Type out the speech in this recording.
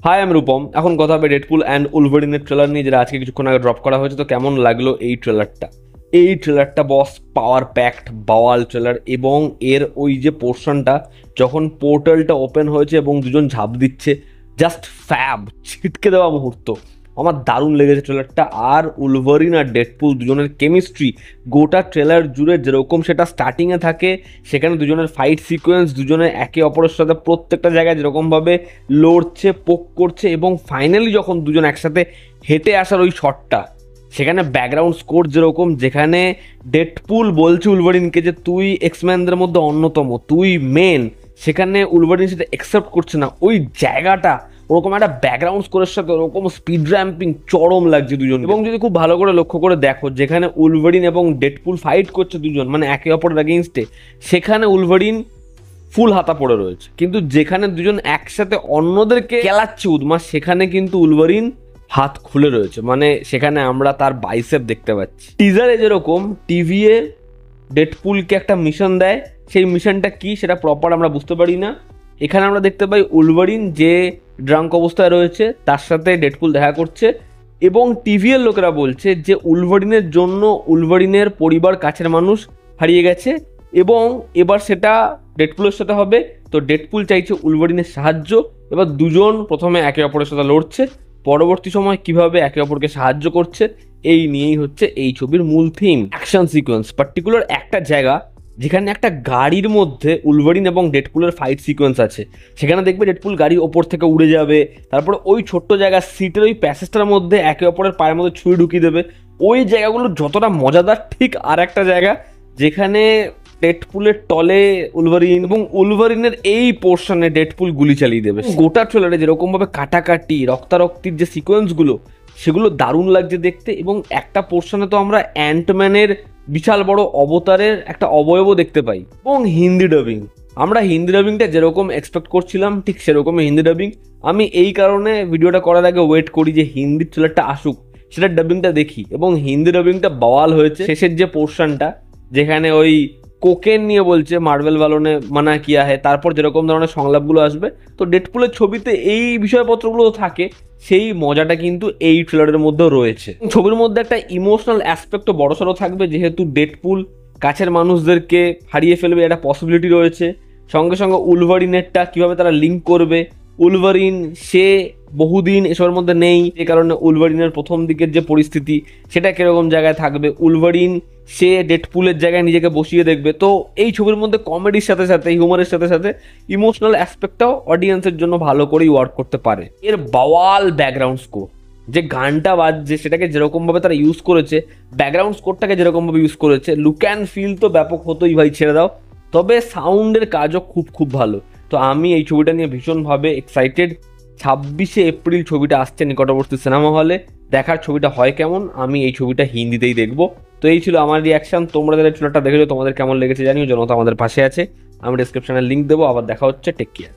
High আমি রূপম। এখন কথা হবে ডেডপুল অ্যান্ড উলভারিনের ট্রেলার নিয়ে, যেটা আজকে কিছুক্ষণ আগে ড্রপ করা হয়েছে। তো কেমন লাগলো এই ট্রেলারটা বস পাওয়ার প্যাকড বাওয়াল ট্রেলার। এবং এর ওই যে পোর্শনটা যখন পোর্টালটা ওপেন হয়েছে এবং দুজন ঝাঁপ দিচ্ছে, জাস্ট ফ্যাব, ছিটকে দেওয়া মুহূর্ত। আমার দারুণ লেগেছে ট্রেলারটা। আর উলভারিন আর ডেডপুল দুজনের কেমিস্ট্রি গোটা ট্রেলার জুড়ে যেরকম সেটা স্টার্টিংয়ে থাকে, সেখানে দুজনের ফাইট সিকোয়েন্স, দুজনে একে অপরের সাথে প্রত্যেকটা জায়গায় যেরকমভাবে লড়ছে, পোক করছে, এবং ফাইনালি যখন দুজন একসাথে হেঁটে আসার ওই শটটা, সেখানে ব্যাকগ্রাউন্ড স্কোর যেরকম, যেখানে ডেডপুল বলছে উলভারিনকে যে তুই এক্সম্যানদের মধ্যে অন্যতম, তুই মেন, সেখানে উলভারিন সেটা অ্যাকসেপ্ট করছে না। ওই জায়গাটা ওরকম একটা ব্যাকগ্রাউন্ড স্কোরের সাথে ওরকম স্পিড র্যাম্পিং চরম লাগছে দুজন। এবং যদি খুব ভালো করে লক্ষ্য করে দেখো, যেখানে উলভারিন এবং ডেডপুল ফাইট করছে দুজন, মানে একে অপরের এগেইনস্টে, সেখানে উলভারিন ফুল হাতা পড়ে রয়েছে। কিন্তু যেখানে দুজন একসাথে অন্যদেরকে খেলাচ্ছে উদ্মা, সেখানে কিন্তু উলভারিন হাত খুলে রয়েছে, মানে সেখানে আমরা তার বাইসেপ দেখতে পাচ্ছি। টিজারে যেরকম টিভিএ ডেডপুলকে একটা মিশন দেয়, সেই মিশনটা কি সেটা প্রপার আমরা বুঝতে পারি না। এখানে আমরা দেখতে পাই উলভারিন যে ড্রাঙ্ক অবস্থায় রয়েছে, তার সাথে ডেডপুল দেখা করছে, এবং টিভিএর লোকেরা বলছে যে উলভারিনের জন্য উলভারিনের পরিবার, কাছের মানুষ হারিয়ে গেছে, এবং এবার সেটা ডেডপুলের সাথে হবে। তো ডেডপুল চাইছে উলভারিনের সাহায্য। এবার দুজন প্রথমে একে অপরের সাথে লড়ছে, পরবর্তী সময় কিভাবে একে অপরকে সাহায্য করছে, এই নিয়েই হচ্ছে এই ছবির মূল থিম। অ্যাকশন সিকোয়েন্স, পার্টিকুলার একটা জায়গা যেখানে একটা গাড়ির মধ্যে উলভারিন এবং ডেডপুলের ফাইট সিকোয়েন্স আছে, সেখানে দেখবে ডেডপুল গাড়ি ওপর থেকে উড়ে যাবে, তারপরে ওই ছোট্ট জায়গা সিটের ওই প্যাসেজটার মধ্যে একে অপরের পায়ের মধ্যে ছুরি ঢুকিয়ে দেবে। ওই জায়গাগুলো যতটা মজাদার, ঠিক আর একটা জায়গা যেখানে ডেডপুলের টলে উলভারিন এবং উলভারিনের এই পোর্শনে ডেডপুল গুলি চালিয়ে দেবে। গোটা ট্রেলারে যেরকমভাবে কাটাকাটি, রক্তারক্তির যে সিকোয়েন্সগুলো, সেগুলো দারুণ লাগছে দেখতে। এবং একটা পোর্শনে তো আমরা অ্যান্টম্যানের বিশাল বড় অবতারের একটা অবয়বও দেখতে পাই। এবং হিন্দি ডাবিং, আমরা হিন্দি ডাবিংটা যেরকম এক্সপেক্ট করছিলাম ঠিক সেরকমই হিন্দি ডাবিং। আমি এই কারণে ভিডিওটা করার আগে ওয়েট করি যে হিন্দি ট্রেলারটা আসুক, সেটার ডাবিংটা দেখি। এবং হিন্দি ডাবিংটা বাওয়াল হয়েছে। শেষের যে পোর্শনটা যেখানে ওই কোকেন নিয়ে বলছে মার্বেল বালনে মানা কিয়া হয়, তারপর যেরকম ধরনের সংলাপগুলো আসবে, তো ডেডপুলের ছবিতে এই বিষয়পত্রগুলো থাকে, সেই মজাটা কিন্তু এই ট্রেলারের মধ্যেও রয়েছে। ছবির মধ্যে একটা ইমোশনাল অ্যাসপেক্টও বড়সড় থাকবে, যেহেতু ডেডপুল কাছের মানুষদেরকে হারিয়ে ফেলবে, একটা পসিবিলিটি রয়েছে। সঙ্গে সঙ্গে উলভারিনেরটা কীভাবে তারা লিঙ্ক করবে, উলভারিন সে বহুদিন এসবের মধ্যে নেই, যে কারণে উলভারিনের প্রথম দিকের যে পরিস্থিতি সেটা কিরকম জায়গায় থাকবে, উলভারিন সে ডেডপুলের জায়গায় নিজেকে বসিয়ে দেখবে। তো এই ছবির মধ্যে কমেডির সাথে সাথে, হিউমারের সাথে সাথে ইমোশনাল অ্যাসপেক্টটাও অডিয়েন্সের জন্য ভালো করেই ওয়ার্ক করতে পারে। এর বাওয়াল ব্যাকগ্রাউন্ড স্কোর, যে গানটা বাজছে সেটাকে যেরকমভাবে তারা ইউজ করেছে, ব্যাকগ্রাউন্ড স্কোরটাকে যেরকমভাবে ইউজ করেছে, লুক অ্যান্ড ফিল তো ব্যাপক হতোই ভাই, ছেড়ে দাও। তবে সাউন্ডের কাজও খুব খুব ভালো। তো আমি এই ছবিটা নিয়ে ভীষণভাবে এক্সাইটেড। 26শে এপ্রিল ছবিটা আসছে নিকটবর্তী সিনেমা হলে। দেখার ছবিটা হয় কেমন, আমি এই ছবিটা হিন্দিতেই দেখবো। তো এই ছিল আমার রিয়াকশন। তোমরা যারা ট্রেলারটা দেখেছো, তোমাদের কেমন লেগেছে জানিও। জনতা আমাদের পাশে আছে, আমি ডেসক্রিপশনে লিঙ্ক দেবো। আবার দেখা হচ্ছে, টেক কেয়ার।